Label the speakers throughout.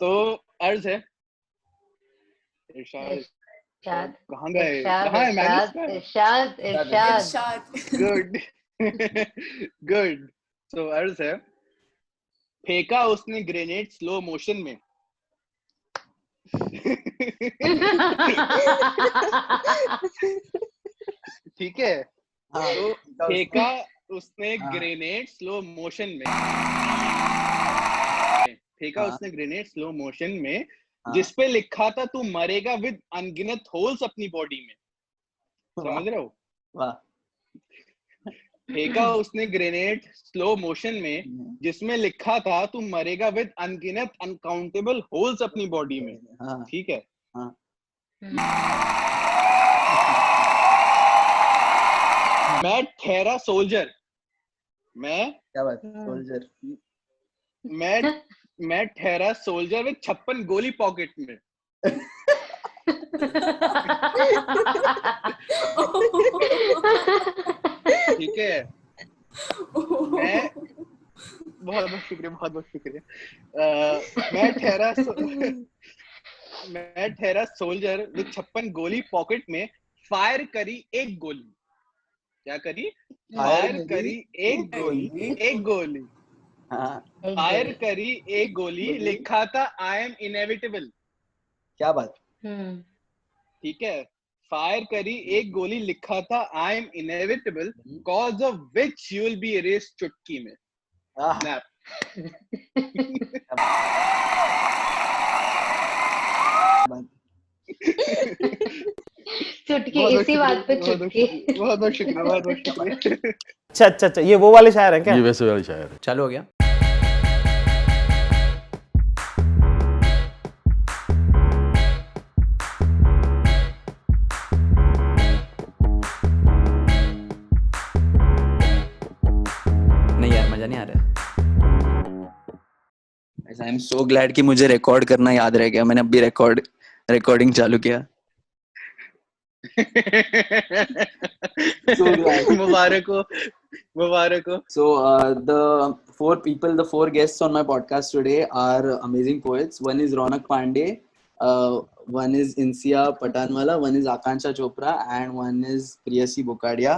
Speaker 1: तो अर्ज है इरशाद कहाँ गए? कहाँ है मैनेजर?
Speaker 2: इरशाद
Speaker 1: गुड गुड। तो अर्ज है फेंका उसने ग्रेनेड स्लो मोशन में। ठीक है, तो फेंका उसने ग्रेनेड स्लो मोशन में, फेंका उसने ग्रेनेड स्लो मोशन में, जिसपे लिखा था तू मरेगा विद अनगिनत होल्स अपनी बॉडी में। समझ रहे हो?
Speaker 3: वाह।
Speaker 1: फेंका उसने ग्रेनेड स्लो मोशन में जिसमें लिखा था तू मरेगा विद अनगिनत अनकाउंटेबल होल्स अपनी बॉडी में। ठीक है, मैं ठहरा सोल्जर, मैं
Speaker 3: क्या बात सोल्जर,
Speaker 1: मैं ठहरा सोल्जर विद 56 गोली पॉकेट में। ठीक है, मैं बहुत बहुत शुक्रिया, बहुत बहुत शुक्रिया। मैं ठहरा सोल्जर विद 56 गोली पॉकेट में, फायर करी एक गोली। क्या करी? फायर करी एक गोली, फायर करी एक गोली, लिखा था आई एम इनएविटेबल।
Speaker 3: क्या बात।
Speaker 1: ठीक है, फायर करी एक गोली, लिखा था I am inevitable, cause of which you will be erased चुटकी में। स्नैप।
Speaker 4: चुटकी, इसी बात पे चुटकी।
Speaker 1: बहुत बहुत शुक्रिया, बहुत बहुत शुक्रिया।
Speaker 5: अच्छा, ये वो वाले शायर हैं क्या?
Speaker 6: ये वैसे वाले शायर है।
Speaker 3: चालू हो गया। नहीं यार मजा नहीं आ रहा। आई एम सो ग्लैड कि मुझे रिकॉर्ड करना याद रह गया। मैंने अभी रिकॉर्डिंग चालू किया।
Speaker 1: मुबारक हो।
Speaker 3: So the four guests on my podcast today are amazing poets. One is Ronak Pandey, one is Insia Patanwala, one is Akansha Chopra, and one is Priyasi Bukadia.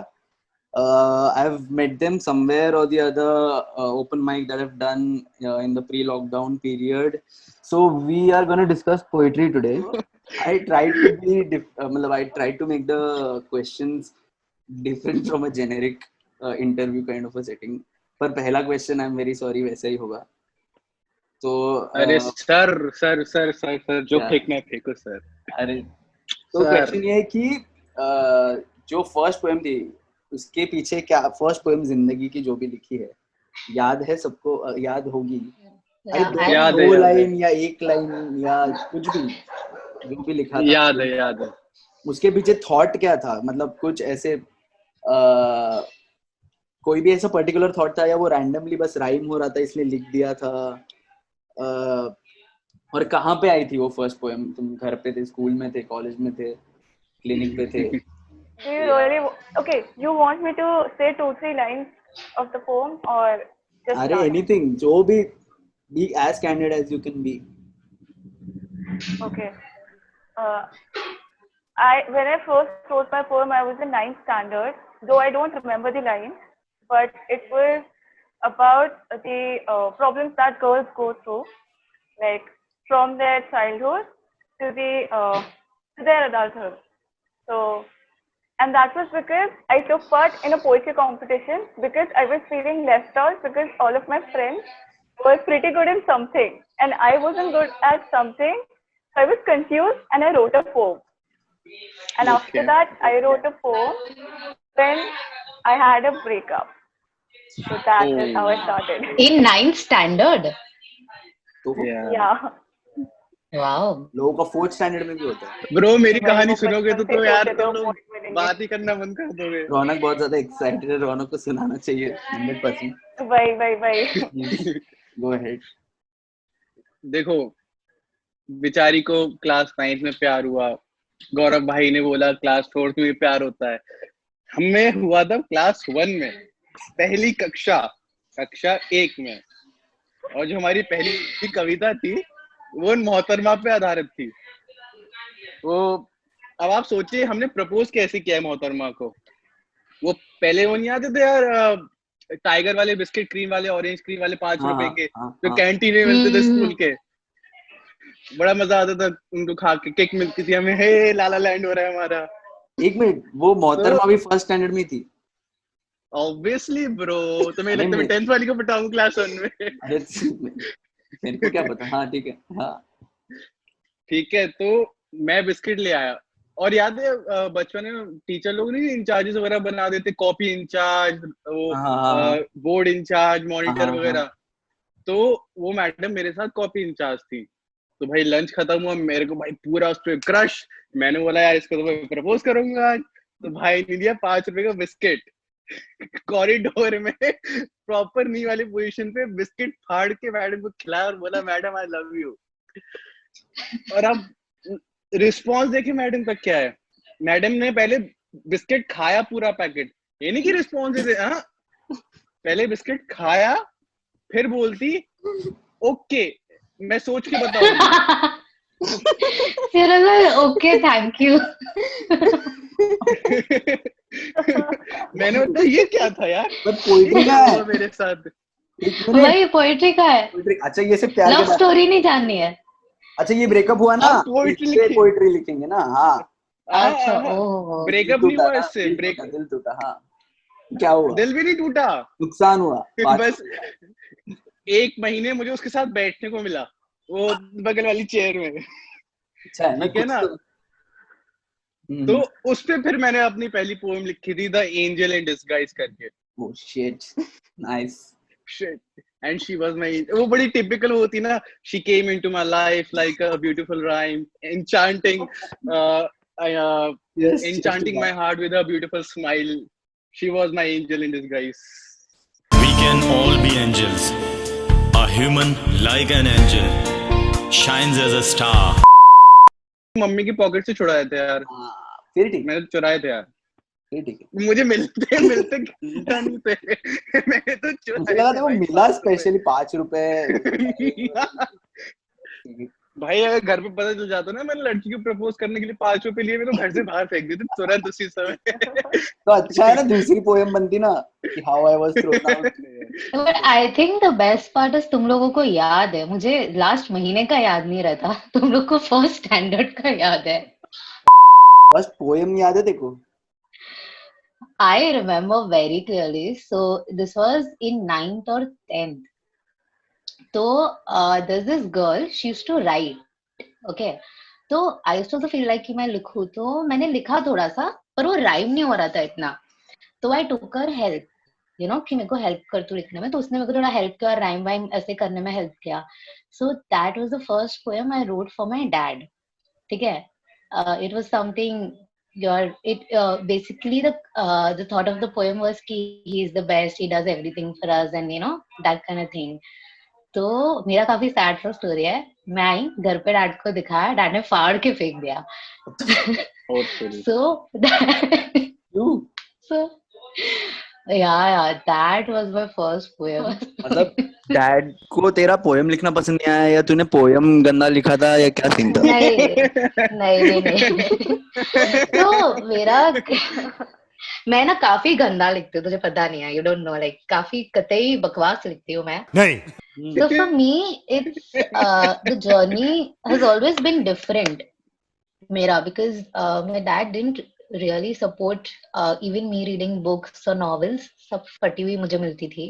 Speaker 3: I've met them somewhere or the other open mic that I've done in the pre-lockdown period. So we are going to discuss poetry today. I tried to make the questions different from a generic interview kind of a setting. पर पहला question I am very sorry वैसा ही होगा। तो
Speaker 1: अरे sir जो फेंकना है फेंको सर।
Speaker 3: अरे तो क्वेश्चन ये है कि जो फर्स्ट पोएम थी उसके पीछे क्या, फर्स्ट पोएम जिंदगी की जो भी लिखी है याद है सबको? याद होगी। दो लाइन या एक लाइन या कुछ भी जो भी लिखा था
Speaker 1: याद है।
Speaker 3: उसके पीछे थॉट क्या था? मतलब कुछ ऐसे कोई भी ऐसा पर्टिकुलर थॉट था या वो रैंडमली बस राइम हो रहा था इसलिए लिख दिया था? और कहाँ पे आई थी वो फर्स्ट पोएम? तुम घर पे थे, स्कूल में थे, कॉलेज में थे, क्लिनिक पे थे?
Speaker 7: Okay, you want me to say 2-3 lines of the poem or just
Speaker 3: अरे anything, जो भी, be as candid as you can be.
Speaker 7: Okay. When I first wrote my poem, I was in 9th standard, though I don't remember the lines, but it was about the problems that girls go through, like from their childhood to their adulthood. So, and that was because I took part in a poetry competition because I was feeling left out because all of my friends were pretty good in something and I wasn't good at something. So I was confused and I wrote a poem. And after that, I wrote a poem when I had a breakup. So that is how I started.
Speaker 4: In 9th standard?
Speaker 7: Yeah.
Speaker 4: Wow.
Speaker 3: लोगों का 4th standard में भी होता है।
Speaker 1: Bro मेरी कहानी सुनोगे तो यार तुम लोग बात ही करना बंद कर दोगे।
Speaker 3: रौनक बहुत ज्यादा एक्साइटेड है, रौनक को सुनाना चाहिए 100%।
Speaker 7: भाई
Speaker 3: गो अहेड।
Speaker 1: देखो बेचारी को क्लास 9 में प्यार हुआ, गौरव भाई ने बोला क्लास 4 में प्यार होता है, हमें हुआ था क्लास 1 में, पहली कक्षा 1 में। और जो हमारी पहली कविता थी वो मोहतरमा पे आधारित थी। वो अब आप सोचिए हमने प्रपोज कैसे किया है मोहतरमा को। वो पहले वो नहीं आते थे यार टाइगर वाले बिस्किट क्रीम वाले ऑरेंज क्रीम वाले 5 रुपए के जो कैंटीन में मिलते थे स्कूल के। बड़ा मजा आता था उनको खा के। केक मिलती थी हमें, हे लाला लैंड हो रहा है हमारा।
Speaker 3: एक मिनट, वो मोहतरमा भी फर्स्ट स्टैंडर्ड में थी?
Speaker 1: ऑब्वियसली ब्रो, तुम्हें लगता है मैं 10th वाली को पटाऊं क्लास 1 में?
Speaker 3: अरे मेरे को क्या पता। हाँ ठीक है। हाँ
Speaker 1: ठीक है, तो मैं बिस्किट ले आया और याद है बचपन में टीचर लोग नहीं इंचार्जेस वगैरह बना देते, कॉपी इंचार्ज, वो बोर्ड इंचार्ज, मॉनिटर वगैरह। तो वो मैडम मेरे साथ कॉपी इंचार्ज थी। तो भाई लंच खत्म हुआ, मेरे को भाई पूरा उस पर क्रश। मैंने बोला यार इसको तो मैं प्रपोज करूंगा आज। तो भाई ने दिया 5 रुपए का बिस्किट। कॉरिडोर में प्रॉपर नी वाली पोजीशन पे बिस्किट फाड़ के मैडम को खिलाया और बोला मैडम आई लव यू। और अब रिस्पॉन्स देखिए मैडम का क्या है। मैडम ने पहले बिस्किट खाया पूरा पैकेट, ये नहीं कि रिस्पॉन्स दे। हाँ, पहले बिस्किट खाया फिर बोलती ओके मैं सोच के बताऊंगी।
Speaker 4: फिर ओके थैंक यू।
Speaker 1: मैंने बताया ये क्या था यार,
Speaker 3: पोइट्री का है
Speaker 1: मेरे साथ।
Speaker 4: वही पोइट्री का है।
Speaker 3: अच्छा ये सिर्फ प्यार
Speaker 4: लव स्टोरी नहीं जाननी है।
Speaker 3: अच्छा ये ब्रेकअप हुआ ना, पोइट्री लिखेंगे ना। हाँ
Speaker 4: अच्छा
Speaker 1: ब्रेकअप नहीं हुआ इससे,
Speaker 3: दिल टूटा। हाँ क्या हुआ?
Speaker 1: दिल भी नहीं टूटा,
Speaker 3: नुकसान हुआ।
Speaker 1: बस 1 महीने मुझे उसके साथ बैठने को मिला वो बगल वाली चेयर में।
Speaker 3: अच्छा है ना,
Speaker 1: ठीक है ना। तो उस पे फिर मैंने अपनी पहली पोएम लिखी थी, द एंजल इन डिसगाइज करके।
Speaker 3: Oh shit, nice
Speaker 1: shit. And she was my, वो बड़ी टिपिकल होती ना, she came into my life like a beautiful rhyme enchanting enchanting my heart with a beautiful smile. She was my angel in disguise.
Speaker 6: We can all be angels. A human like an angel shines as a star.
Speaker 1: Mummy की pocket से चुराए थे यार।
Speaker 3: फिर ठीक,
Speaker 1: मैंने चुराए थे यार।
Speaker 3: फिर ठीक है।
Speaker 1: मुझे मिलते घंटा नहीं थे, मैंने तो चुराए।
Speaker 3: मुझे लगा था वो मिला स्पेशली 5 रुपए। भाई
Speaker 1: अगर घर पे पता चल जाता ना मैंने लड़की को प्रपोज करने के लिए 5 रुपए लिए, मैं तो घर से बाहर फेंक देती तुरंत उसी समय।
Speaker 3: तो अच्छा है ना, दूसरी पोएम बनती ना कि how I was thrown out.
Speaker 4: But I think the best part is तुम लोगों को याद है, मुझे लास्ट महीने का याद नहीं रहता, तुम लोग को फर्स्ट स्टैंडर्ड का याद है।
Speaker 3: बस पोएम याद है देखो।
Speaker 4: I remember very clearly. So this was in 9th or 10th. So there's this girl. She used to write. Okay. तो I used to feel like कि मैं लिखूं, तो मैंने लिखा थोड़ा सा, पर वो राइम नहीं हो रहा था इतना। तो I took her help. You know कि मेरे को हेल्प कर तू लिखने में, तो उसने मेरे को थोड़ा हेल्प किया, राइम वाइम ऐसे करने में हेल्प किया। So that was the first poem I wrote for my dad. ठीक है? It was something. Basically the thought of the poem was कि he is the best, he does everything for us, and you know that kind of thing. तो मेरा काफी sad सा story है। मैं आई घर पे, डैड को दिखाया, डैड ने फाड़ के फेंक दिया। so yeah, that was my first poem.
Speaker 3: मतलब डैड को तेरा पोएम लिखना पसंद नहीं आया, या तूने पोएम गंदा लिखा था, या क्या सीन था? नहीं। तो मेरा मैं ना काफी गंदा लिखती हूँ, तुझे पता नहीं है, यू डोंट नो, लाइक काफी कतई बकवास लिखती हूँ मैं।
Speaker 6: नहीं।
Speaker 4: So for me it's the journey has always been different मेरा, because my dad didn't really support even me reading books or novels. सब फटी हुई मुझे मिलती थी।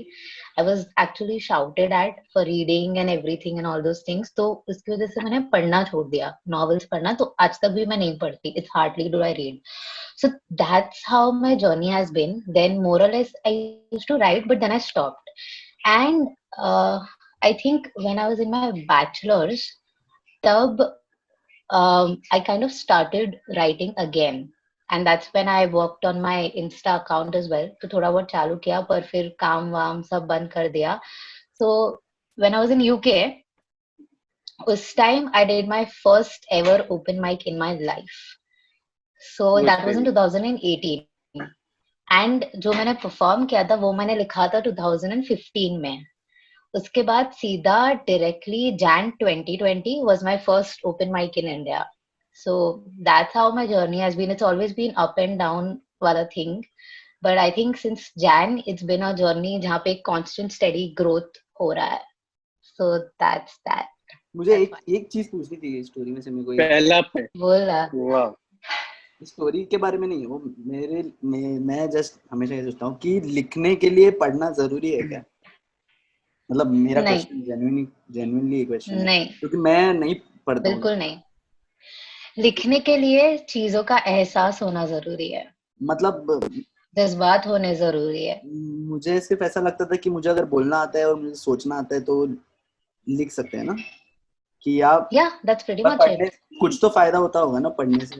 Speaker 4: I was actually shouted at for reading and everything and all those things. तो उसकी वजह से मैंने पढ़ना छोड़ दिया, novels पढ़ना। तो आज तक भी मैं नहीं पढ़ती। It's hardly do I read. So that's how my journey has been. Then more or less I used to write, but then I stopped. And I think when I was in my bachelor's, tab I kind of started writing again. And that's when I worked on my Insta account as well. तो थोड़ा बहुत चालू किया, पर फिर काम वाम सब बंद कर दिया. So when I was in UK, उस time I did my first ever open mic in my life. So that was in 2018. And जो मैंने perform किया था वो मैंने लिखा था 2015 में. उसके बाद सीधा directly Jan 2020 was my first open mic in India. So that's how my journey has been. It's always been up and down wala thing. But I think since Jan, it's been a journey जहाँ पे constant steady growth हो रहा है. So that's that.
Speaker 3: मुझे एक चीज पूछनी थी स्टोरी में से मेरे को
Speaker 1: पहला पे
Speaker 4: बोला.
Speaker 1: वाह
Speaker 3: स्टोरी के बारे में नहीं, वो मैं जस्ट हमेशा ये सोचता हूँ कि लिखने के लिए पढ़ना जरूरी है क्या? मतलब मेरा
Speaker 4: नहीं.
Speaker 3: क्वेश्चन जेन्युइनली क्वेश्चन है,
Speaker 4: नहीं.
Speaker 3: क्योंकि मैं नहीं पढ़ता हूँ.
Speaker 4: बिल्कुल नहीं. लिखने के लिए चीजों का एहसास होना जरूरी है,
Speaker 3: मतलब
Speaker 4: जज्बात होने जरूरी है.
Speaker 3: मुझे सिर्फ ऐसा लगता था कि मुझे अगर बोलना आता है और मुझे सोचना आता है तो लिख सकते हैं ना, कि आप
Speaker 4: that's pretty much it.
Speaker 3: कुछ तो फायदा होता होगा ना पढ़ने से,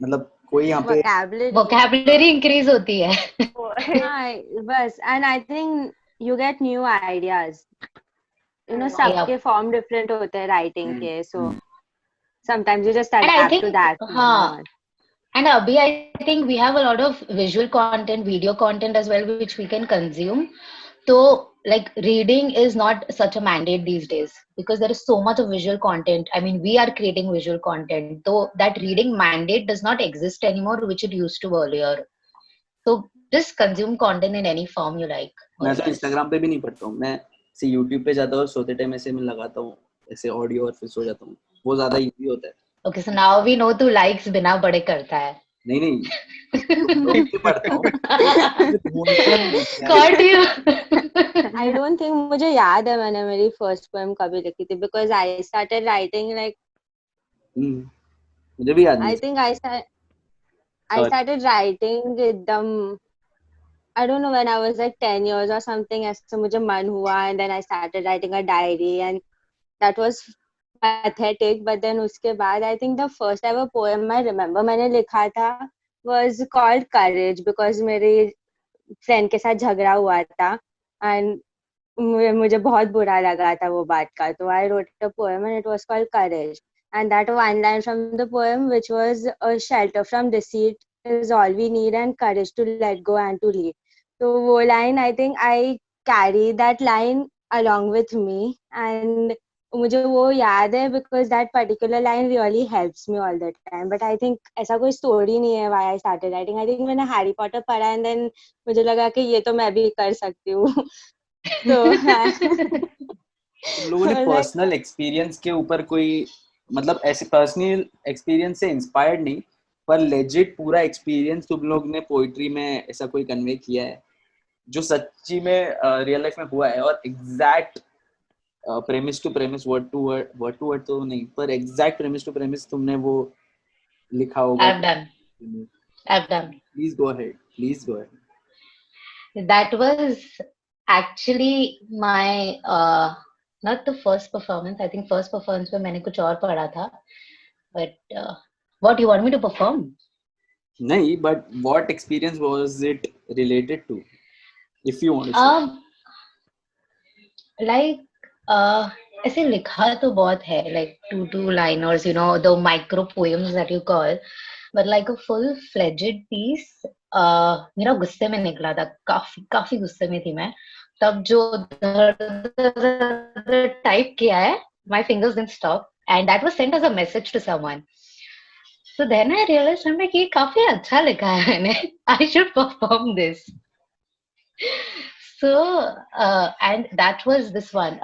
Speaker 3: मतलब कोई यहाँ पे
Speaker 4: vocabulary increase होती है.
Speaker 8: हाँ बस. And I think you get new ideas, you know, सबके form different होते हैं writing के, so sometimes you just adapt to that.
Speaker 4: हाँ. And Abhi, I think we have a lot of visual content, video content as well, which we can consume. So, like, reading is not such a mandate these days because there is so much of visual content. I mean, we are creating visual content, though that reading mandate does not exist anymore, which it used to earlier. So, just consume content in any form you like.
Speaker 3: मैं तो Instagram पे भी नहीं पढ़ता हूँ, मैं से YouTube पे जाता हूँ, सोते टाइम ऐसे मैं लगाता हूँ ऐसे ऑडियो और फिर सो जाता हूँ, वो ज़्यादा इजी होता है.
Speaker 4: Okay, so now we know तू likes बिना पढ़े करता है.
Speaker 3: नहीं पढ़ता हूँ.
Speaker 4: Got you.
Speaker 8: I don't think मुझे याद है मैंने मेरी first poem कभी लिखी थी, because I started writing like
Speaker 3: मुझे भी याद नहीं.
Speaker 8: I think I started writing एकदम, I don't know, when I was like 10 years or something, ऐसे मुझे मन हुआ, and then I started writing a diary, and that was pathetic. But then उसके बाद I think the first ever poem I remember मैंने लिखा था was called Courage, because मेरी friend के साथ झगड़ा हुआ था and मुझे बहुत बुरा लगा था वो बात का, तो I wrote a poem and it was called Courage. And that one line from the poem, which was a shelter from deceit is all we need and courage to let go and to leave. So वो line, I think I carry that line along with me, and मुझे वो याद है because that particular line really helps me all the time. But I think ऐसा कोई story नहीं है why I started writing. I think मैंने Harry Potter पढ़ा and then मुझे लगा कि ये तो मैं भी कर सकती हूँ. तो
Speaker 3: लोगों ने पर्सनल एक्सपीरियंस के ऊपर कोई, मतलब ऐसे पर्सनल एक्सपीरियंस से इंस्पायर्ड नहीं, पर लेजिट पूरा एक्सपीरियंस तुम लोग ने पोइट्री में ऐसा कोई कन्वे किया है जो सच्ची में रियल लाइफ में हुआ है, और exact premise to premise, word to word तो नहीं, पर एग्जैक्ट प्रेमिस टू प्रेमिस तुमने वो लिखा होगा?
Speaker 4: I've done.
Speaker 3: Please go ahead.
Speaker 4: That was actually my not the first performance. I think first performance में मैंने कुछ और पढ़ा था. But what, you want me to perform?
Speaker 3: नहीं, but what experience was it related to? If you want to share.
Speaker 4: Like ऐसे लिखा तो बहुत है, like 2 liners, you know, the micro poems that you call, but like a full-fledged piece मेरा गुस्से में निकला था, काफी गुस्से में थी मैं तब. जो टाइप किया है, my fingers didn't stop, and that was sent as a message to someone. So then I realized I'm like, ये काफी अच्छा लिखा है मैंने, I should perform this. So and that was this one.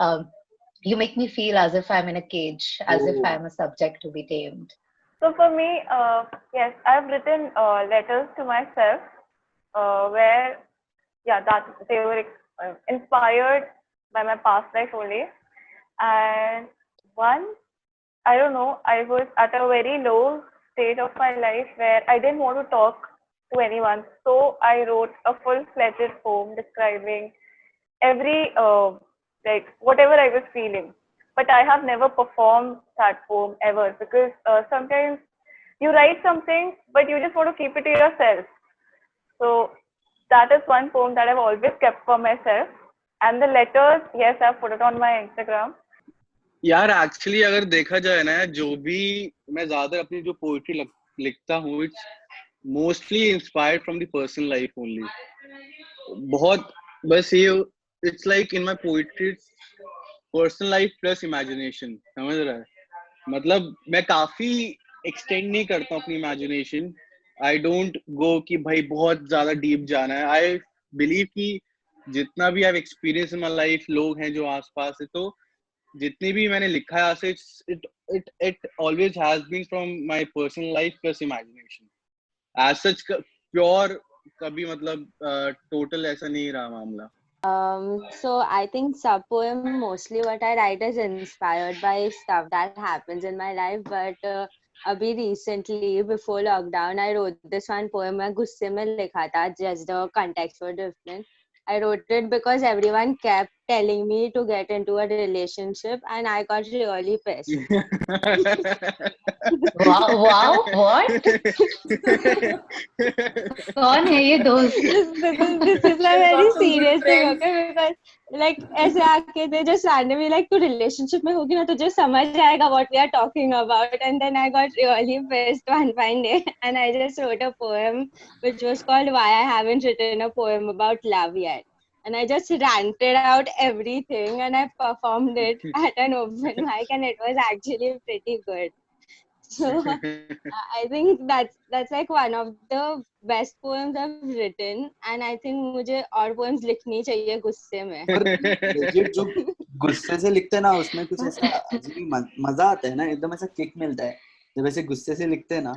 Speaker 4: You make me feel as if I'm in a cage, as if I'm a subject to be tamed.
Speaker 7: So for me, yes, I've written letters to myself where, that they were inspired by my past life only. And one, I don't know, I was at a very low stage of my life where I didn't want to talk to anyone. So I wrote a full-fledged poem describing every, like whatever I was feeling. But I have never performed that poem ever, because sometimes you write something, but you just want to keep it to yourself. So that is one poem that I've always kept for myself. And the letters, yes, I've put it on my Instagram.
Speaker 1: यार actually अगर देखा जाए ना, जो भी मैं ज्यादा अपनी जो पोएट्री लिखता हूँ, it's mostly inspired from the personal life only. बहुत बस ये, it's like in my poetry personal life plus imagination, समझ रहा है? मतलब मैं काफी एक्सटेंड नहीं करता हूँ अपनी इमेजिनेशन. आई डोंट गो कि भाई बहुत ज्यादा डीप जाना है. आई बिलीव कि जितना भी I experience in my life, लोग हैं जो आसपास है, तो जितनी भी मैंने लिखा है ऐसे, it always has been from my personal life plus imagination. As such pure कभी मतलब टोटल ऐसा नहीं रहा मामला.
Speaker 8: So I think sub poem, mostly what I write is inspired by stuff that happens in my life, but abhi recently before lockdown I wrote this one poem. मैं गुस्से में लिखा था, just the context were different. I wrote it because everyone kept telling me to get into a relationship and I got really pissed.
Speaker 4: wow, what? कौन है ये दोस्त?
Speaker 8: This is like very serious thing, okay? Because like ऐसे आके they just randomly like तू relationship में होगी ना तुझे समझ आएगा what we are talking about, and then I got really pissed one fine day and I just wrote a poem which was called Why I Haven't Written a Poem About Love Yet. And I just ranted out everything and I performed it at an open mic and it was actually pretty good. So I think that's like one of the best poems I've written, and I think मुझे और poems लिखनी चाहिए गुस्से में.
Speaker 3: legit जो गुस्से से लिखते हैं ना उसमें कुछ ऐसा अजीब मजा आता है ना, एकदम ऐसा किक मिलता है जब ऐसे गुस्से से लिखते हैं ना,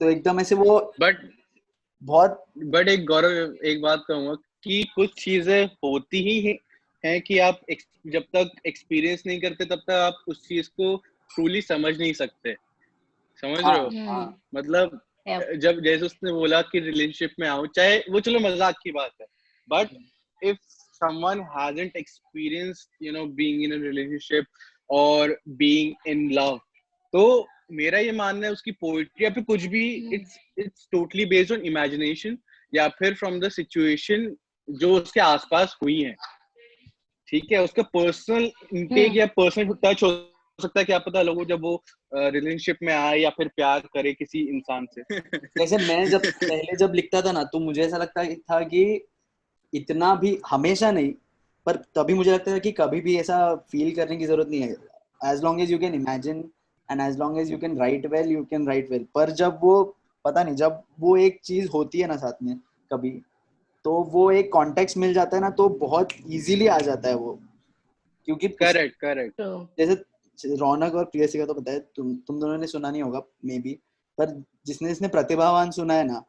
Speaker 3: तो एकदम ऐसे वो
Speaker 1: बट एक गौरव, एक बात कहूँगा कि कुछ चीजें होती ही हैं कि आप जब तक एक्सपीरियंस नहीं करते तब तक आप उस चीज को ट्रूली समझ नहीं सकते. समझ रहे हो? मतलब जब जैसे उसने बोला कि रिलेशनशिप में आओ, चाहे वो चलो मजाक की बात है, but if someone hasn't experienced being in a relationship और बीइंग इन लव, तो मेरा ये मानना है उसकी पोएट्री या फिर कुछ भी it's totally based on imagination या फिर फ्रॉम द सिचुएशन जो उसके आसपास हुई है. ठीक है, उसका पर्सनल इंटेक या पर्सनल टच हो सकता है, क्या पता लोगों जब वो रिलेशनशिप में आए या फिर प्यार करे किसी इंसान से.
Speaker 3: जैसे मैं जब लिखता था ना, तो मुझे ऐसा लगता था कि इतना भी हमेशा नहीं, पर तभी मुझे लगता था कि कभी भी ऐसा फील करने की जरूरत नहीं है. As long as you can imagine and as long as you can write well, you can write well. पर जब वो पता नहीं, जब वो एक चीज होती है ना साथ में कभी, तो वो एक कॉन्टेक्स्ट मिल जाता है ना, तो बहुत इजीली आ जाता है वो. क्योंकि
Speaker 1: करेक्ट
Speaker 3: जैसे रौनक और प्रियसी का तो पता है, तुम दोनों ने सुना नहीं होगा मे बी, पर जिसने प्रतिभावान सुना है ना,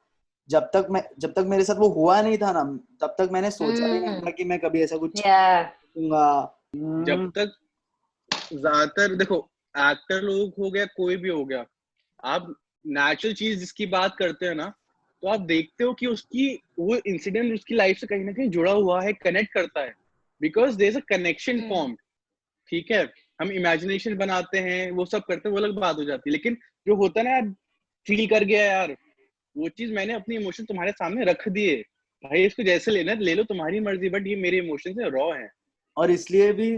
Speaker 3: जब तक मेरे साथ वो हुआ नहीं था ना, तब तक मैंने सोचा भी नहीं था कि मैं कभी ऐसा कुछ करूंगा.
Speaker 1: जब तक ज्यादातर देखो एक्टर लोग हो गया, कोई भी हो गया, आप नेचुरल चीज जिसकी बात करते हैं ना, तो आप देखते हो कि उसकी वो इंसिडेंट उसकी लाइफ से कहीं ना कहीं जुड़ा हुआ है, कनेक्ट करता है, because there is a connection form. ठीक है, हम इमेजिनेशन बनाते हैं, वो सब करते हैं, वो अलग बात हो जाती है, लेकिन जो होता है ना यार, फील कर गया यार, वो चीज मैंने अपनी इमोशन तुम्हारे सामने रख दिए, भाई इसको जैसे लेना ले लो, तुम्हारी मर्जी, बट ये मेरे इमोशन से रॉ है.
Speaker 3: और इसलिए भी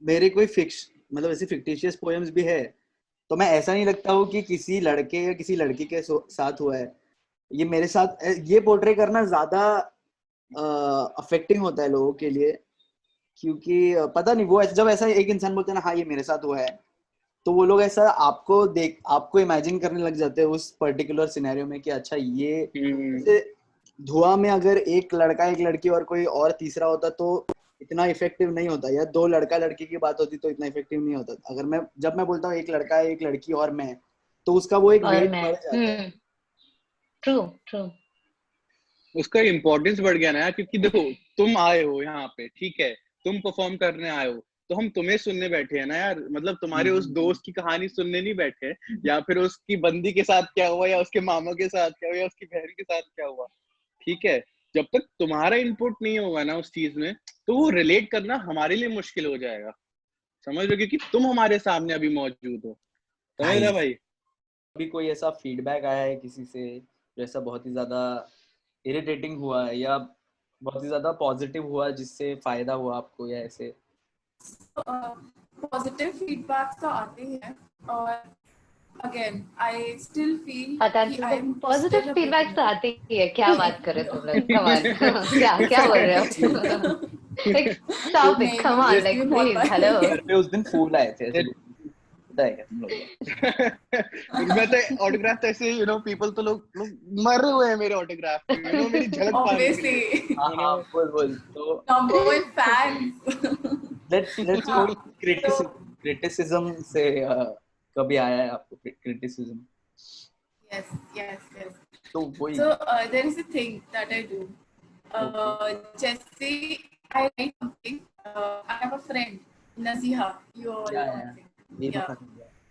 Speaker 3: मेरे कोई मतलब ऐसे फिक्टिशियस पोएम्स भी है, तो मैं ऐसा नहीं लगता हूँ कि किसी लड़के या किसी लड़की के साथ हुआ है. ये मेरे साथ ये पोर्ट्रे करना ज्यादा अफेक्टिंग होता है लोगों के लिए, क्योंकि पता नहीं, वो जब ऐसा एक इंसान बोलते हैं ना हाँ ये मेरे साथ हुआ है, तो वो लोग ऐसा आपको इमेजिन करने लग जाते हैं उस पर्टिकुलर सिनेरियो में कि अच्छा ये धुआं में अगर एक लड़का एक लड़की और कोई और तीसरा होता तो इतना इफेक्टिव नहीं होता, या दो लड़का लड़की की बात होती तो इतना इफेक्टिव नहीं होता. अगर जब मैं बोलता हूँ एक लड़का एक लड़की और मैं, तो उसका वो एक वेट बढ़ जाता है.
Speaker 4: ट्रू
Speaker 1: उसका इम्पोर्टेंस बढ़ गया ना यार, क्योंकि देखो तुम आए हो यहाँ पे, ठीक है, तुम परफॉर्म करने आए हो, तो हम तुम्हें सुनने बैठे हैं ना यार, मतलब तुम्हारे उस दोस्त की कहानी सुनने नहीं बैठे, या फिर उसकी बंदी के साथ क्या हुआ, या उसके मामा के साथ क्या हुआ, या उसकी बहन के साथ क्या हुआ. ठीक है, जब तक तुम्हारा इनपुट नहीं होगा ना उस चीज में, तो वो रिलेट करना हमारे लिए मुश्किल हो जाएगा. समझ लो, क्योंकि तुम हमारे सामने अभी मौजूद हो. समझ रहे भाई?
Speaker 3: अभी कोई ऐसा फीडबैक आया है किसी से जैसा बहुत ही ज्यादा इरिटेटिंग हुआ है या बहुत ही ज्यादा पॉजिटिव हुआ जिससे फायदा हुआ आपको, या ऐसे?
Speaker 9: पॉजिटिव फीडबैक तो आते हैं, और again I still feel
Speaker 4: positive feedback तो आते ही है. क्या बात कर रहे तुम लोग, क्या बोल रहे हो? Like, stop it, come on, like please, hello.
Speaker 3: घर पे उस दिन फूल आए थे, ऐसे पता है क्या तुम लोग को?
Speaker 1: मैं तो ऑटोग्राफ तो ऐसे पीपल तो लोग मर रहे हुए हैं मेरे ऑटोग्राफ पे, मेरी झलक पाने के लिए।
Speaker 9: Obviously.
Speaker 3: हाँ बोल तो
Speaker 9: Number one fans.
Speaker 3: let's go criticism से कभी आया है आपको criticism?
Speaker 9: Yes.
Speaker 3: तो वही
Speaker 9: So there is a thing that I do. Jesse, I write something. I have a friend, Naziha. You all know him. Yeah.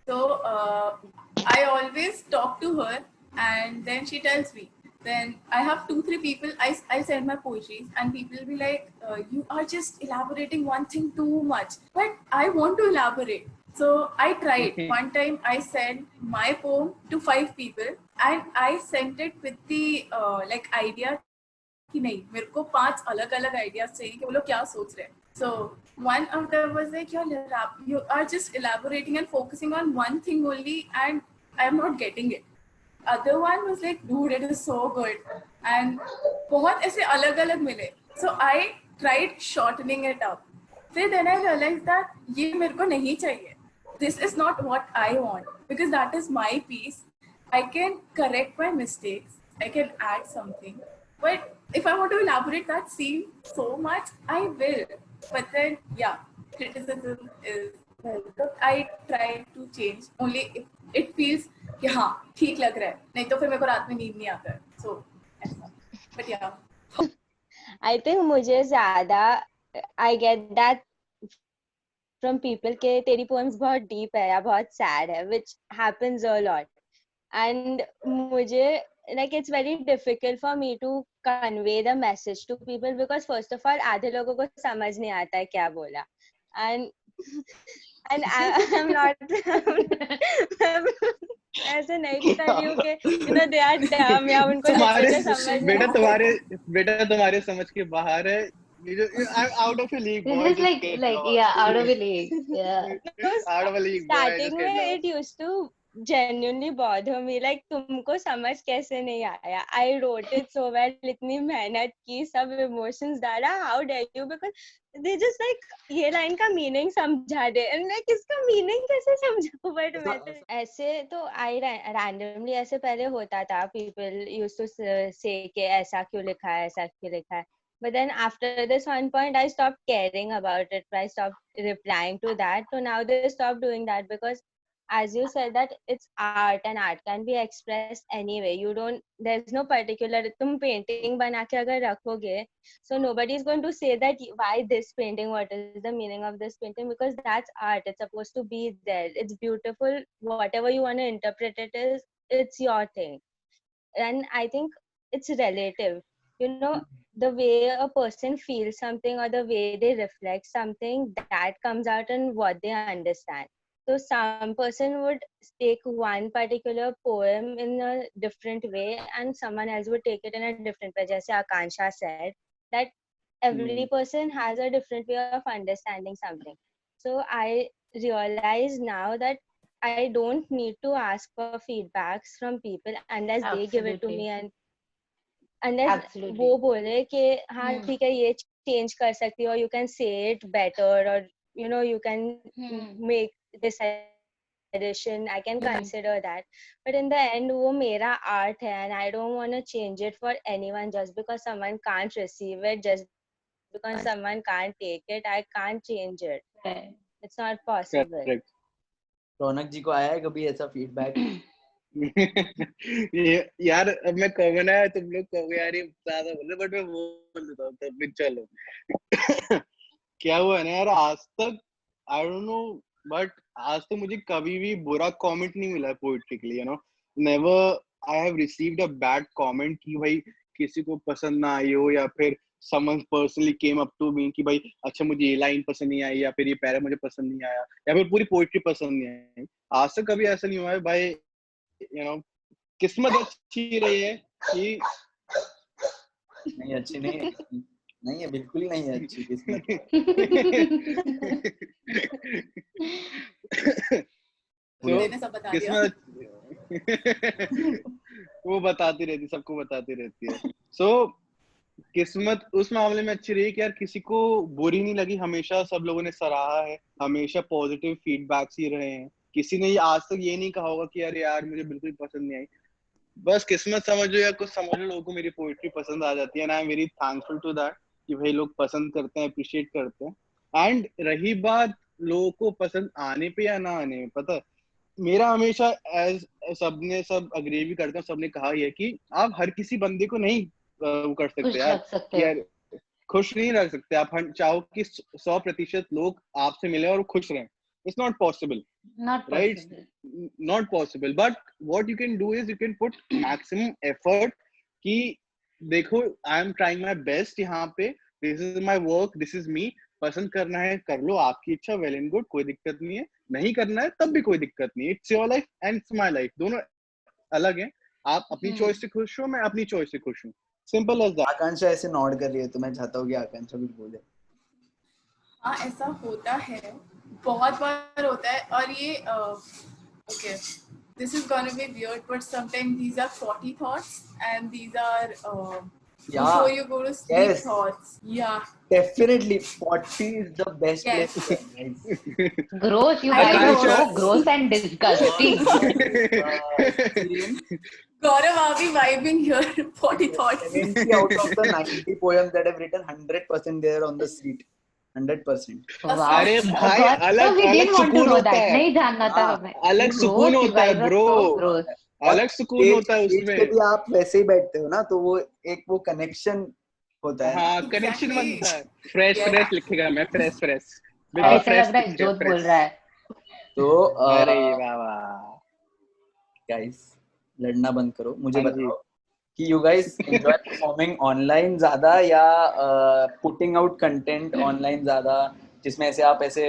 Speaker 9: So I always talk to her, and then she tells me. Then I have 2-3 people. I send my poetries, and people will be like, "You are just elaborating one thing too much." But I want to elaborate. So I tried. One time I sent my poem to 5 people, and I sent it with the like idea कि नहीं, मेरे को 5 अलग-अलग ideas चाहिए कि वो लोग क्या सोच रहे हैं. So one of them was like, you are just elaborating and focusing on one thing only, and I am not getting it. Other one was like, dude, it is so good, and बहुत ऐसे अलग-अलग मिले. So I tried shortening it up. Then I realized that ये मेरे को नहीं चाहिए. This is not what I want, because that is my piece. I can correct my mistakes. I can add something. But if I want to elaborate that scene so much, I will. But then, yeah, criticism is welcome. I try to change only if it feels कि हाँ ठीक लग रहा है, नहीं तो फिर मेरे को रात में नींद नहीं आता है. So ऐसा. But yeah.
Speaker 8: I think मुझे ज़्यादा I get that from people के तेरी poems बहुत deep है या बहुत sad है, which happens a lot. And मुझे like it's very difficult for me to convey the message to people because first of all आधे लोगों को समझ नहीं आता है क्या बोला, and I'm not ऐसे नहीं कर रही हूँ कि they are dumb या उनको
Speaker 1: बेटा तुम्हारे समझ के बाहर है. I'm out of a league, boy.
Speaker 4: This is like yeah, out of a league. Yeah.
Speaker 1: Out of a league, boy.
Speaker 8: Starting में it used to genuinely bother me, like तुमको समझ कैसे नहीं आया? I wrote it so well, इतनी मेहनत की, सब emotions डाला, how dare you? Because they just like ये line का meaning समझा दे, and like इसका meaning कैसे समझाऊँ? But मैं तो ऐसे तो I randomly ऐसे पहले होता था, people used to say कि ऐसा क्यों लिखा है, ऐसा क्यों लिखा है. But then after this one point, I stopped caring about it. I stopped replying to that. So now they stopped doing that because, as you said, that it's art and art can be expressed anyway. There's no particular, तुम painting बना के अगर रखोगे, so nobody is going to say that why this painting, what is the meaning of this painting, because that's art. It's supposed to be there. It's beautiful. Whatever you want to interpret it is, it's your thing. And I think it's relative. The way a person feels something or the way they reflect something, that comes out in what they understand. So some person would take one particular poem in a different way and someone else would take it in a different way. Just like Akansha said, that every person has a different way of understanding something. So I realize now that I don't need to ask for feedbacks from people unless they give it to me, and unless वो बोले कि हाँ ठीक है ये change कर सकती हो, or you can say it better, or you can make this addition, I can consider that. But in the end वो मेरा art है, and I don't want to change it for anyone just because someone can't receive it, just because someone can't take it. I can't change it. It's not possible.
Speaker 1: Correct.
Speaker 3: रौनक जी को आया है कभी ऐसा feedback?
Speaker 1: यार अब मैं कहूँगा ना, तुम लोग कहोगे यार ये ज्यादा बोल रहे, बट मैं बोल देता हूँ तब भी. चलो क्या हुआ है ना यार, आज तक आई डोंट नो, बट आज तक मुझे कभी भी बुरा कमेंट नहीं मिला पोएट्री के लिए. Never I have received a bad comment कि भाई किसी को पसंद ना आई हो, या फिर someone personally came up to me कि भाई अच्छा मुझे ये लाइन पसंद नहीं आई, या फिर ये पैरा मुझे पसंद नहीं आया, या फिर पूरी पोएट्री पसंद नहीं आई. आज तक कभी ऐसा नहीं हुआ है भाई. किस्मत अच्छी रही है कि
Speaker 3: नहीं अच्छी नहीं है, बिल्कुल ही नहीं है अच्छी किस्मत.
Speaker 1: किस्मत वो बताती रहती, सबको बताती रहती है. So किस्मत उस मामले में अच्छी रही कि यार किसी को बुरी नहीं लगी, हमेशा सब लोगों ने सराहा है, हमेशा पॉजिटिव फीडबैक्स ही रहे हैं, किसी ने आज तक ये नहीं कहा होगा कि यार यार मुझे बिल्कुल पसंद नहीं आई। बस किस्मत समझो या कुछ समझ लो, लोगों को मेरी पोइट्री पसंद आ जाती है, and I am very thankful to that कि भाई लोग पसंद करते हैं, अप्रिशिएट करते हैं। एंड रही बात लोगों को पसंद आने पे या ना आने में, पता है मेरा हमेशा एज सबने सब अग्री भी करते हैं, सबने कहा ही है कि आप हर किसी बंदे को नहीं वो कर सकते
Speaker 4: खुश
Speaker 1: यार,
Speaker 4: रख सकते हो।
Speaker 1: यार खुश नहीं रख सकते आप। चाहो कि 100% लोग आपसे मिले और वो खुश रहें, it's not possible,
Speaker 4: Not
Speaker 1: right?
Speaker 4: possible.
Speaker 1: Not possible, but what you can do is you can put maximum effort कि देखो I am trying my best यहाँ पे, this is my work, this is me, पसंद करना है कर लो, आपकी इच्छा, वेल एंड गुड, कोई दिक्कत नहीं है, नहीं करना है तब भी कोई दिक्कत नहीं, it's your life and it's my life, दोनों अलग हैं। आप अपनी चॉइस से खुश हो, मैं अपनी चॉइस से खुश हूँ, सिंपल एज दैट।
Speaker 3: आकांक्षा ऐसे नॉड कर रही है तो मैं चाहता हूँ कि आकांक्षा कुछ बोले।
Speaker 9: हाँ ऐसा होता है, बहुत बार होता है, और ये okay, this is gonna be weird, but sometimes these are 40 thoughts and these are before you go to sleep thoughts. Yeah,
Speaker 3: definitely 40 is the best place to guys.
Speaker 4: Gross, you guys are so gross and disgusting.
Speaker 9: Gaurav, are we vibing here? 40 thoughts.
Speaker 3: 70 out of the 90 poems that I've written, 100% there on the seat. 100%.
Speaker 1: अरे भाई अलग अलग सुकून होता है,
Speaker 4: नहीं जानना था हमें,
Speaker 1: अलग सुकून होता है ब्रो, अलग सुकून होता है उसमें।
Speaker 3: यदि आप वैसे ही बैठते हो ना तो वो एक वो कनेक्शन होता है।
Speaker 1: हाँ कनेक्शन बनता है। फ्रेश फ्रेश लिखेगा मैं, फ्रेश फ्रेश
Speaker 4: ऐसा लग रहा है जोत बोल रहा है।
Speaker 3: तो
Speaker 1: अरे वाह
Speaker 3: गाइस लड़ना बंद करो, मुझे बताओ कि you guys enjoy performing online ज़्यादा या putting out content online ज़्यादा, जिसमें ऐसे आप ऐसे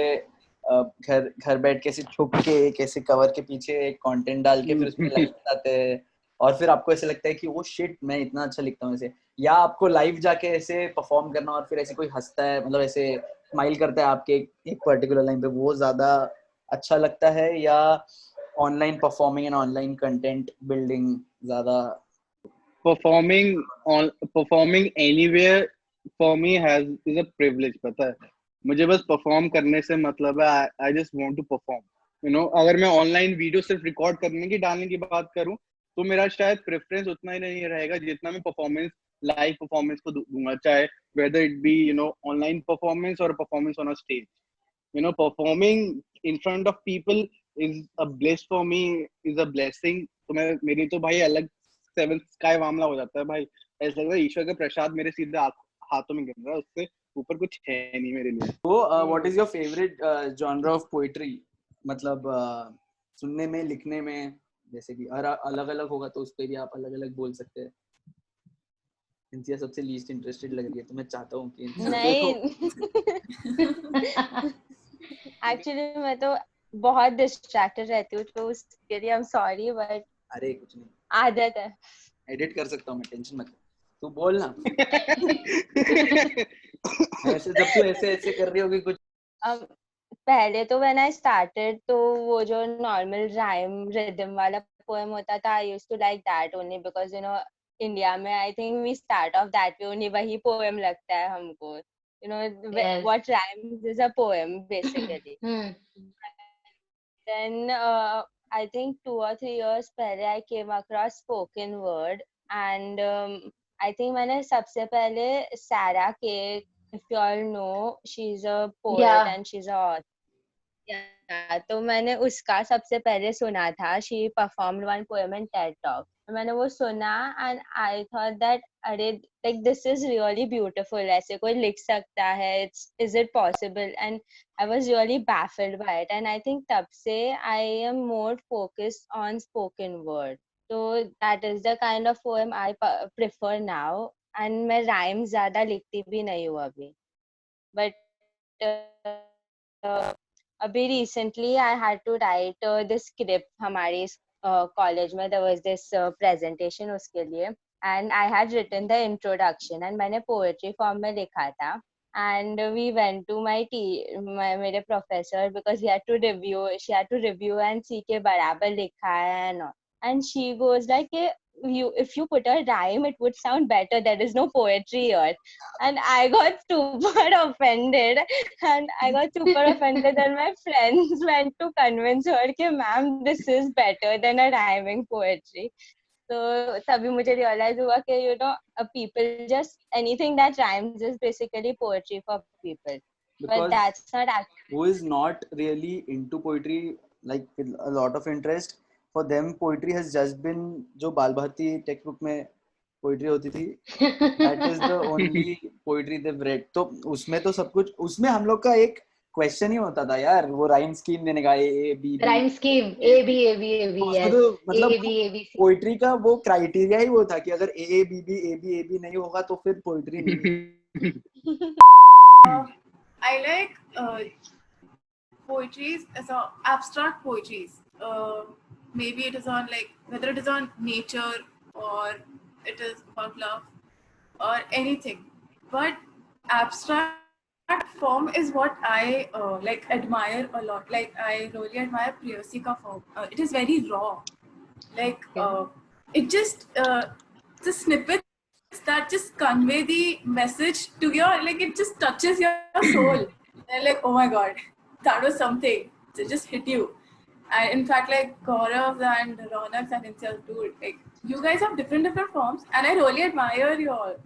Speaker 3: घर बैठ के ऐसे छुप के कैसे कवर के पीछे एक कंटेंट डाल के फिर उसमें लाइव आते हैं और फिर आपको ऐसे लगता है कि वो शिट मैं इतना अच्छा लिखता हूँ ऐसे, या आपको लाइव जाके ऐसे परफॉर्म करना और फिर ऐसे कोई हंसता है, मतलब ऐसे स्माइल करता है आपके एक पर्टिकुलर लाइन पे, वो ज़्यादा अच्छा लगता है, या online performing and online content building ज़्यादा?
Speaker 1: performing anywhere for me is a privilege, पता है मुझे बस परफॉर्म करने से मतलब है, I just want to perform, you know। अगर मैं ऑनलाइन वीडियो सिर्फ रिकॉर्ड करने की डालने की बात करूं तो मेरा शायद प्रेफरेंस उतना ही नहीं रहेगा जितना मैं परफॉर्मेंस, लाइव परफॉर्मेंस को दूंगा, चाहे whether it be you know online performance or performance on a stage, you know performing in front of people is a bliss for me, is a blessing। तो मैं मेरी तो भाई अलग सेवन स्काई मामला हो जाता है भाई, ऐसा लग रहा है ईश्वर का प्रसाद मेरे सीधे हाथों में गिर रहा है, उससे ऊपर कुछ है नहीं मेरे लिए।
Speaker 3: तो what is your favourite genre of poetry, मतलब सुनने में, लिखने में, जैसे कि अलग अलग होगा तो उस पे भी आप अलग अलग बोल सकते हैं। इंसिया सबसे लीस्ट इंटरेस्टेड लग रही है तो मैं चाहता हूँ कि
Speaker 8: नहीं एक्चुअली मैं तो बहुत डिस्ट्रैक्टेड रहती हूँ तो उसके लिए आई एम सॉरी, बट
Speaker 3: अरे कुछ नहीं,
Speaker 8: आदत है,
Speaker 3: एडिट कर सकता हूँ मैं, टेंशन मत, तू बोल ना। ऐसे जब तू ऐसे ऐसे कर रही होगी कुछ।
Speaker 8: पहले तो व्हेन आई स्टार्टेड तो वो जो नॉर्मल राइम रिदम वाला पोएम होता था, I used to like that only because you know India में I think we start off that way, only वही पोएम लगता है हमको, you know what rhymes is a poem basically. Then I think 2 or 3 years पहले I came across spoken word and I think मैंने सबसे पहले Sarah Kay, if you all know, she's a poet and she's a author. तो मैंने उसका सबसे पहले सुना था, she performed one poem in TED Talk. मैंने वो सुना and I thought that अरे like this is really beautiful, ऐसे कोई लिख सकता है, is it possible? And I was really baffled by it and I think तब से I am more focused on spoken word. So that is the kind of poem I prefer now and मैं rhyme ज़्यादा लिखती भी नहीं हूँ अभी, but अभी recently I had to write this script हमारे कॉलेज में, there was this presentation उसके लिए and I had written the introduction and मैंने poetry form में लिखा था and we went to मेरे professor because she had to review and see के बराबर लिखा है and she goes like if you put a rhyme, it would sound better. There is no poetry here. And I got super offended. And I got super offended and my friends went to convince her कि ma'am, this is better than a rhyming poetry. So तभी मुझे realize हुआ कि people just anything that rhymes is basically poetry for people.
Speaker 3: Because
Speaker 8: but that's not actually.
Speaker 3: Who is not really into poetry, like with a lot of interest, for them poetry has just been जो बाल Bharti textbook में poetry होती थी, that is the only poetry they've read. तो उसमें तो सब कुछ, उसमें हम लोग का एक क्वेश्चन ही होता था यार, वो राइम स्कीम देने का A B
Speaker 4: rhyme scheme A B yes,
Speaker 3: तो मतलब
Speaker 4: ए बी
Speaker 3: पोइट्री का वो क्राइटेरिया ही वो था कि अगर ए बी नहीं होगा तो फिर पोइट्री नहीं.
Speaker 9: I like poetries as abstract poetries. Maybe it is on like whether it is on nature or it is about love or anything. But abstract form is what I like admire a lot. Like I really admire Priyasi ka form. It is very raw. Like it just the snippets that just convey the message to your, like it just touches your soul. And like, oh my god, that was something. It just hit you. And in fact, like Gaurav and Ronak and himself too, like you guys have different forms, and I really admire you all.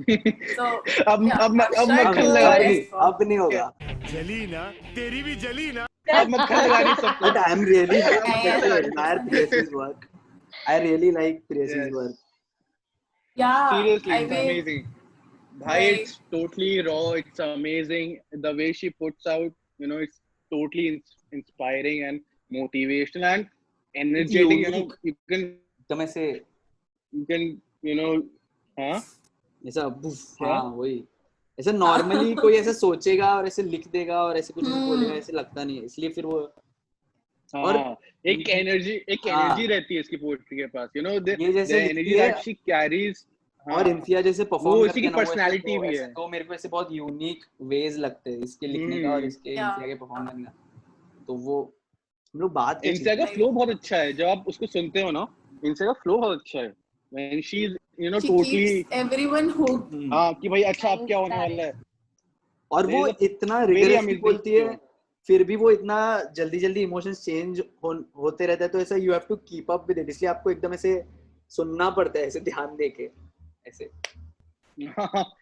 Speaker 9: So
Speaker 1: अब मक्खन लगा रही,
Speaker 3: अब नहीं होगा.
Speaker 6: जली ना, तेरी भी जली ना.
Speaker 1: अब मक्खन लगा रही सब.
Speaker 3: But I am really happy to admire Priyasi's work. I really like Priyasi's work.
Speaker 9: Yeah,
Speaker 1: Seriously, it's amazing. Bhai, it's totally raw. It's amazing. The way she puts out, it's totally inspiring and motivational and energetic. You can, हाँ?
Speaker 3: ऐसा हाँ वही. ऐसा normally कोई ऐसा सोचेगा और ऐसे लिख देगा और ऐसे कुछ बोलेगा, ऐसे लगता नहीं है. इसलिए फिर वो
Speaker 1: और एक एनर्जी रहती है इसकी पोएट्री के पास, the energy that she carries.
Speaker 3: और इंसिया जैसे परफॉर्म करती है ना,
Speaker 1: पर्सनालिटी भी है,
Speaker 3: तो मेरे को ऐसे बहुत यूनिक वेज लगते हैं इसके लिखने का और इसके इंसिया के परफॉर्म करने का. तो वो हम लोग बात
Speaker 1: इंसिया का फ्लो बहुत अच्छा है. जब आप उसको सुनते हो ना, इंसिया का फ्लो बहुत अच्छा है. when she's totally
Speaker 9: everyone hooked.
Speaker 1: हाँ कि भाई अच्छा अब क्या होने वाला है.
Speaker 3: और वो इतना रिगरसली बोलती है, फिर भी वो इतना जल्दी इमोशंस चेंज होते रहते हैं. तो ऐसा you have to keep up with it, इसलिए आपको एकदम ऐसे सुनना पड़ता है, ऐसे ध्यान देके ऐसे.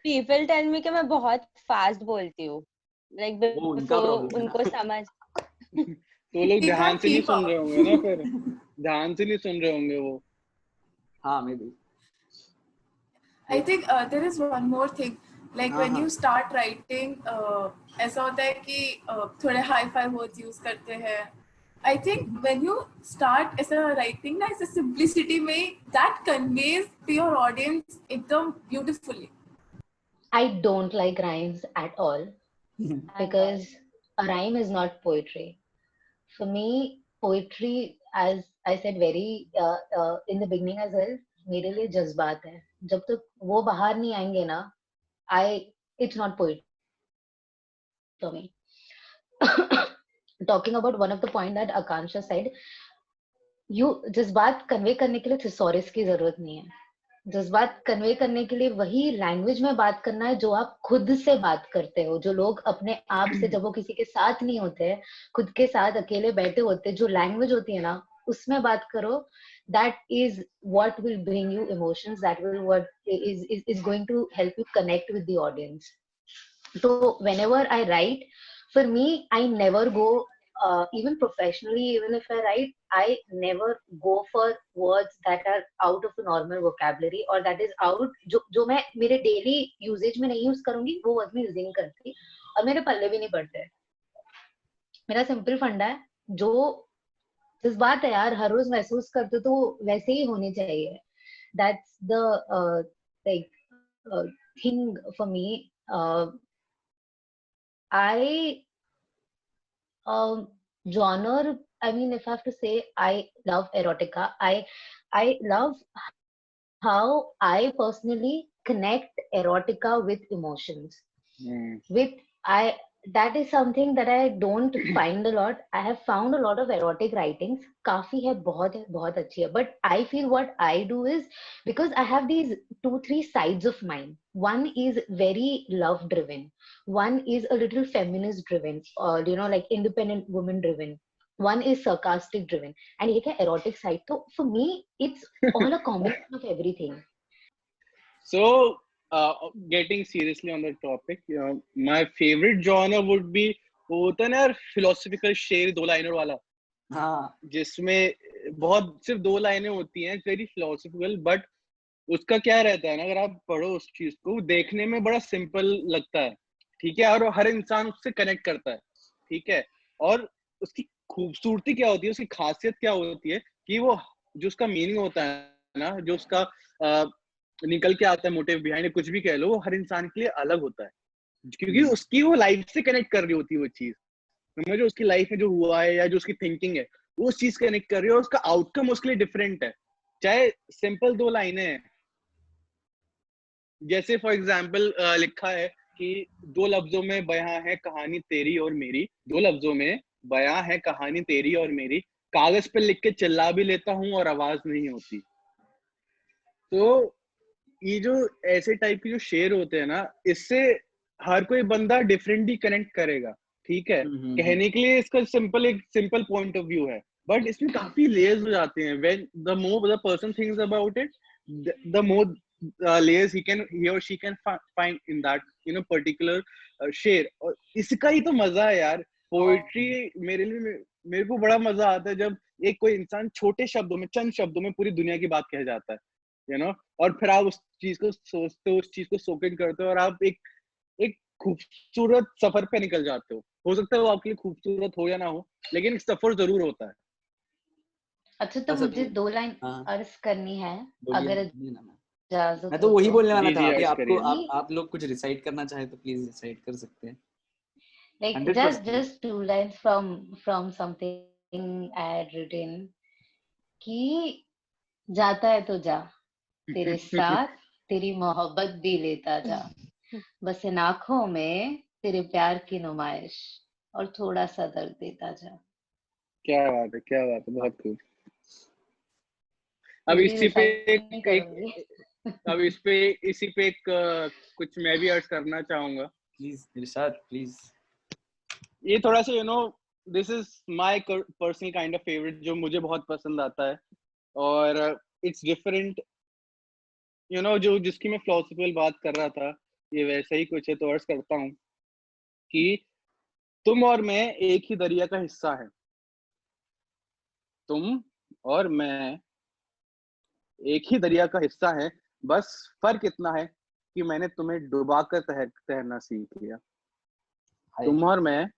Speaker 8: People tell me कि मैं बहुत फास्ट बोलती हूँ, like उनको समझ.
Speaker 1: तो लोग ध्यान से नहीं सुन रहे होंगे ना, फिर ध्यान से नहीं सुन रहे होंगे वो. हाँ,
Speaker 3: maybe.
Speaker 9: I think there is one more thing. Like when you start writing, ऐसा होता है कि थोड़े high-fi words use करते हैं. I think when you start as a writing, as a simplicity में, that conveys to your audience एकदम beautifully.
Speaker 4: I don't like rhymes at all because a rhyme is not poetry. For me, poetry, as I said very in the beginning as well, मेरे लिए जज्बात है. जब तक वो बाहर नहीं आएंगे ना, it's not poetry for me. Talking about one of the point that Akansha said, जज्बात कन्वे करने के लिए थिसॉरस की जरूरत नहीं है. जज्बात कन्वे करने के लिए वही लैंग्वेज में बात करना है जो आप खुद से बात करते हो, जो लोग अपने आप से, जब वो किसी के साथ नहीं होते, खुद के साथ अकेले बैठे होते, जो लैंग्वेज होती है ना, उसमें बात करो. That is what will bring you emotions. That will what is going to help you connect with the audience. So whenever I write, for me, I never go, even professionally, even if I write, I never go for words that are out of the normal vocabulary or that is out, जो मैं मेरे daily usage में नहीं use करूँगी, वो words में use नहीं करती और मेरे पल्ले भी नहीं पड़ते. मेरा simple फंडा है, जो जिस बात है यार हर रोज महसूस करते तो वैसे ही होनी चाहिए. That's the like thing for me. I genre, I mean, if I have to say, I love erotica. I love how I personally connect erotica with emotions. With that is something that I don't find a lot. I have found a lot of erotic writings. काफी है, बहुत अच्छी है. But I feel what I do is, because I have these 2-3 sides of mine. One is very love driven. One is a little feminist driven, or like independent woman driven. One is sarcastic driven, and एक है erotic side. So for me, it's all a combination of everything.
Speaker 1: So, getting seriously on the topic, my favorite genre would be वो होता है ना यार philosophical शेर 2 liner वाला,
Speaker 3: हाँ,
Speaker 1: जिसमें बहुत सिर्फ 2 लाइनें होती हैं, very philosophical, but उसका क्या रहता है ना, अगर आप पढ़ो उस चीज को, देखने में बड़ा सिंपल लगता है, ठीक है, और हर इंसान उससे कनेक्ट करता है, ठीक है, और उसकी खूबसूरती क्या होती है, उसकी खासियत क्या होती है कि वो जो उसका मीनिंग होता है ना, जो उसका निकल के आता है मोटिव बिहाइंड, कुछ भी कह लो, वो हर इंसान के लिए अलग होता है, क्योंकि उसकी वो लाइफ से कनेक्ट कर रही होती है वो चीज, समझो, उसकी लाइफ में जो हुआ है या जो उसकी थिंकिंग है वो उस चीज कनेक्ट कर रही है, और उसका आउटकम उसके लिए डिफरेंट है, चाहे सिंपल 2 लाइनें हैं. जैसे फॉर एग्जाम्पल लिखा है कि 2 लफ्जों में बयां है कहानी तेरी और मेरी, 2 लफ्जों में बयां है कहानी तेरी और मेरी, कागज पे लिख के चिल्ला भी लेता हूँ और आवाज नहीं होती. तो ये जो ऐसे टाइप के जो शेर होते हैं ना, इससे हर कोई बंदा डिफरेंटली कनेक्ट करेगा, ठीक है, कहने के लिए इसका एक सिंपल पॉइंट ऑफ व्यू है, बट इसमें काफी लेयर्स हो जाते हैं. When the more the person thinks about it, the more layers he or she can find in that particular शेर. और इसका ही तो मजा है यार, पोएट्री मेरे को बड़ा मजा आता है जब एक कोई इंसान छोटे शब्दों में, चंद शब्दों में पूरी दुनिया की बात कह जाता है, और फिर आप उस चीज को सोचते हो, उस चीज को सोक इन करते हो, और आप एक खूबसूरत सफर पे निकल जाते हो सकता है वो आपके लिए खूबसूरत हो या ना हो, लेकिन एक सफर जरूर होता है.
Speaker 4: अच्छा, तो मुझे 2 लाइन अर्ज करनी है, अगर
Speaker 3: मैं तो वही बोलने वाला था. अभी आपको आप लोग कुछ रिसाइट करना चाहे तो प्लीज रिसाइट कर सकते हैं.
Speaker 4: Like just 2 lines from something I had written कि जाता है तो जा, तेरे साथ तेरी मोहब्बत भी लेता जा, बस इन आँखों में तेरे प्यार की नुमाइश और थोड़ा सा दर्द देता जा.
Speaker 1: क्या बात है, बहुत खूब. अब इसी पे कुछ मैं भी अर्ज करना चाहूंगा.
Speaker 3: Please Irshad, please.
Speaker 1: ये थोड़ा सा this is my personal kind of favourite, जो मुझे बहुत पसंद आता है, और इट्स डिफरेंट, जो जिसकी मैं फिलोसफिकल बात कर रहा था, ये वैसा ही कुछ है. तो अर्ज करता हूँ कि तुम और मैं एक ही दरिया का हिस्सा है, तुम और मैं एक ही दरिया का हिस्सा है, बस फर्क इतना है कि मैंने तुम्हें डुबाकर तैरना सीख लिया. तुम और मैं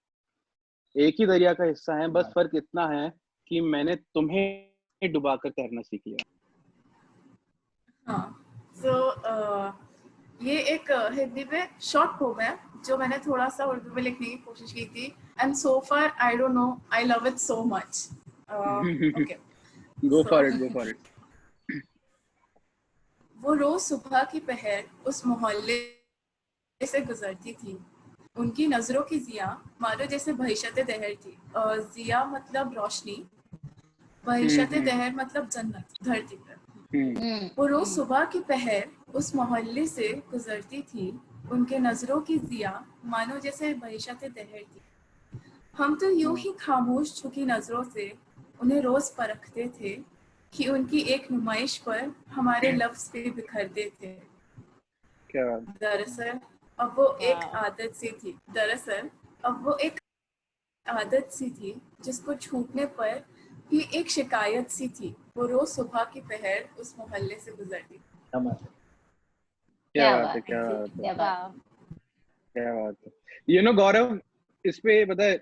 Speaker 1: एक ही दरिया का हिस्सा है, बस फर्क इतना है कि मैंने तुम्हें डुबाकर तैरना सीख लिया.
Speaker 9: हाँ, ये एक हिंदी में शॉर्ट पोम है जो मैंने थोड़ा सा उर्दू में लिखने की कोशिश की थी, and so far I don't know, I love it so much. Okay,
Speaker 1: go for it.
Speaker 9: वो रोज सुबह की पहर उस मोहल्ले से गुजरती थी, उनकी नजरों की जिया मानो जैसे बहिशत दहर थी. जिया मतलब रोशनी, बहिशत दहर मतलब जन्नत धरती पर. वो रोज सुबह की पहर उस मोहल्ले से गुजरती थी, उनके नजरों की जिया मानो जैसे बहिशत दहर थी. हम तो यूं ही खामोश झुकी नजरों से उन्हें रोज परखते थे कि उनकी एक नुमाइश पर हमारे लफ्ज पे बिखरते थे. दरअसल अब वो एक आदत सी थी जिसको छूटने पर भी एक शिकायत सी थी. वो रोज सुबह की पहर उस मोहल्ले से गुजरती.
Speaker 1: क्या बात है. गौरव, इस पे पता है,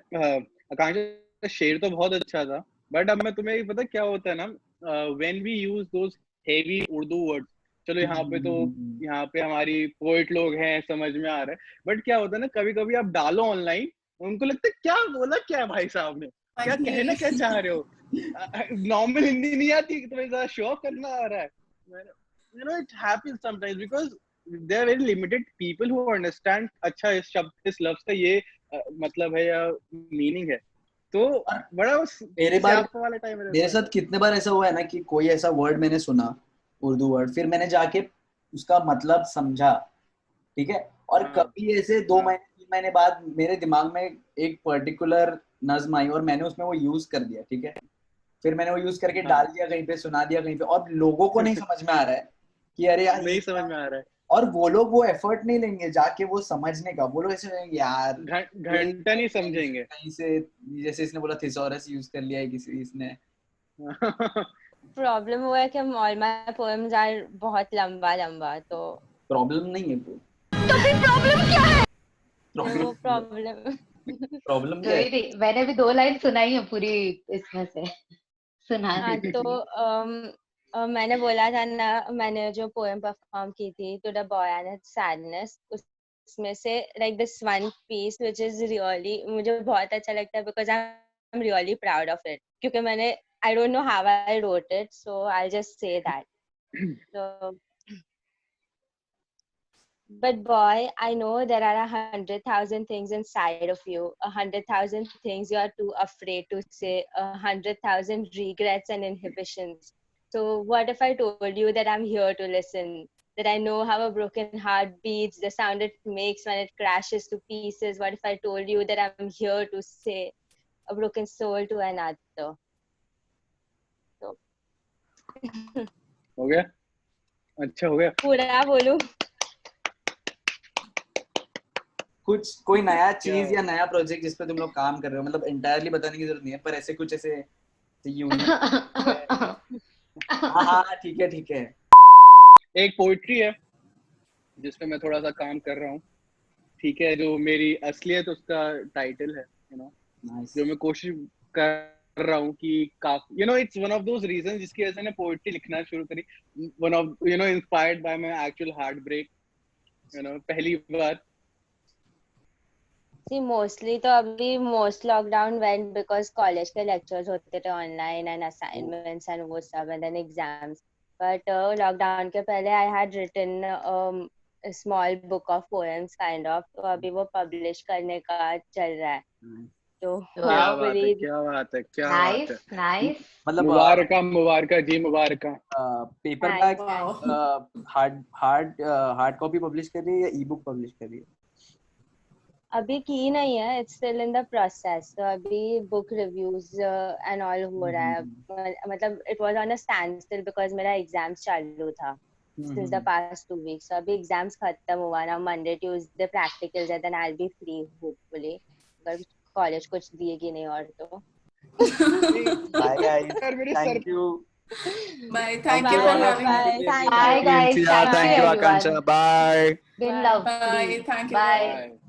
Speaker 1: आकांक्षा का शेर तो बहुत अच्छा था, बट अब मैं तुम्हें पता क्या होता है ना, when we use those heavy Urdu words, चलो यहाँ पे हमारी पोएट लोग हैं, समझ में आ रहा है, बट क्या होता है ना, कभी कभी आप डालो ऑनलाइन, उनको लगता है क्या बोला क्या भाई साहब ने, क्या कहना क्या चाह रहे हो, नॉर्मल हिंदी नहीं आती, तुम्हें ज्यादा शो ऑफ करना आ रहा है. It happens sometimes because there are very limited people who understand अच्छा इस लफ्ज का ये मतलब है या मीनिंग है, तो बड़ा वाला टाइम है।
Speaker 3: मेरे साथ कितने बार ऐसा हुआ है ना कि कोई ऐसा वर्ड मैंने सुना, उर्दू वर्ड, फिर मैंने जाके उसका मतलब समझा, ठीक है, और कभी ऐसे 2 महीने 3 महीने बाद मेरे दिमाग में एक पर्टिकुलर नज्म आई और मैंने उसमें वो यूज कर दिया, ठीक है, फिर मैंने वो यूज करके डाल दिया कहीं पे, सुना दिया कहीं पे, और लोगों को नहीं समझ में आ रहा है कि अरे यार
Speaker 1: नहीं समझ में आ रहा है,
Speaker 3: और वो लोग वो एफर्ट नहीं लेंगे जाके वो समझने का, वो लोग ऐसे यार
Speaker 1: घंटा नहीं समझेंगे
Speaker 3: कहीं से, जैसे इसने बोला थिसॉरस यूज कर लिया है किसी इसने।
Speaker 8: प्रॉब्लम हुआ है कि all my poems are बहुत लंबा, तो
Speaker 3: प्रॉब्लम नहीं है वो,
Speaker 8: तो फिर प्रॉब्लम क्या है?
Speaker 3: प्रॉब्लम प्रॉब्लम क्या है?
Speaker 4: मैंने भी 2 लाइन सुनाई है पूरी इसमें से, सुना दी।
Speaker 8: तो मैंने बोला था ना, मैंने जो पोएम परफॉर्म की थी to the boy and it's sadness, उसमें से like this one piece which is really, मुझे बहुत अच्छा लगता है because I am really proud of it, क्योंकि मैंने I don't know how I wrote it, so I'll just say that. So, but boy, I know there are 100,000 things inside of you, 100,000 things you are too afraid to say, 100,000 regrets and inhibitions. So what if I told you that I'm here to listen, that I know how a broken heart beats, the sound it makes when it crashes to pieces? What if I told you that I'm here to say a broken soul to another?
Speaker 1: हो गया, अच्छा हो गया,
Speaker 8: पूरा बोलूं?
Speaker 3: कुछ कोई नया चीज या नया प्रोजेक्ट जिस पे तुम लोग काम कर रहे हो, मतलब एंटायरली बताने की जरूरत नहीं है, पर ऐसे कुछ ऐसे यूनिक। हाँ ठीक है।
Speaker 1: एक पोइट्री है जिसपे मैं थोड़ा सा काम कर रहा हूँ, ठीक है, जो मेरी असलियत उसका टाइटल है, यू नो, जो मैं कोशिश कर रहा हूँ कि काफी, it's one of those reason जिसकी वजह से मैंने पोइट्री लिखना शुरू करी, one of inspired by my actual heartbreak, पहली बार।
Speaker 8: See, mostly तो अभी most lockdown went because college के lectures होते थे online and assignments and वो सब and then exams. But lockdown के पहले I had written a small book of poems kind of, तो अभी वो publish करने का चल रहा है। तो
Speaker 1: क्या बात है,
Speaker 4: नाइस,
Speaker 3: मतलब
Speaker 1: Mubaraka ji, Mubaraka.
Speaker 3: Paperback hard copy publish कर रही है या ई बुक पब्लिश कर रही है?
Speaker 8: अभी की नहीं है, it's still in the process, तो अभी बुक रिव्यूज एंड ऑल हो रहा है, मतलब it was on a standstill because मेरा एग्जाम्स चालू था since the past 2 weeks, so अभी एग्जाम्स खत्म हुआ ना, मंडे ट्यूसडे प्रैक्टिकल्स है, then I will be free hopefully, अगर कॉलेज कुछ दिएगी नहीं और तो।
Speaker 3: Bye guys, thank you,
Speaker 9: bye, thank you for having me.
Speaker 4: Bye guys,
Speaker 1: thank you Akansha, bye,
Speaker 4: been lovely,
Speaker 9: bye, thank you,
Speaker 4: bye.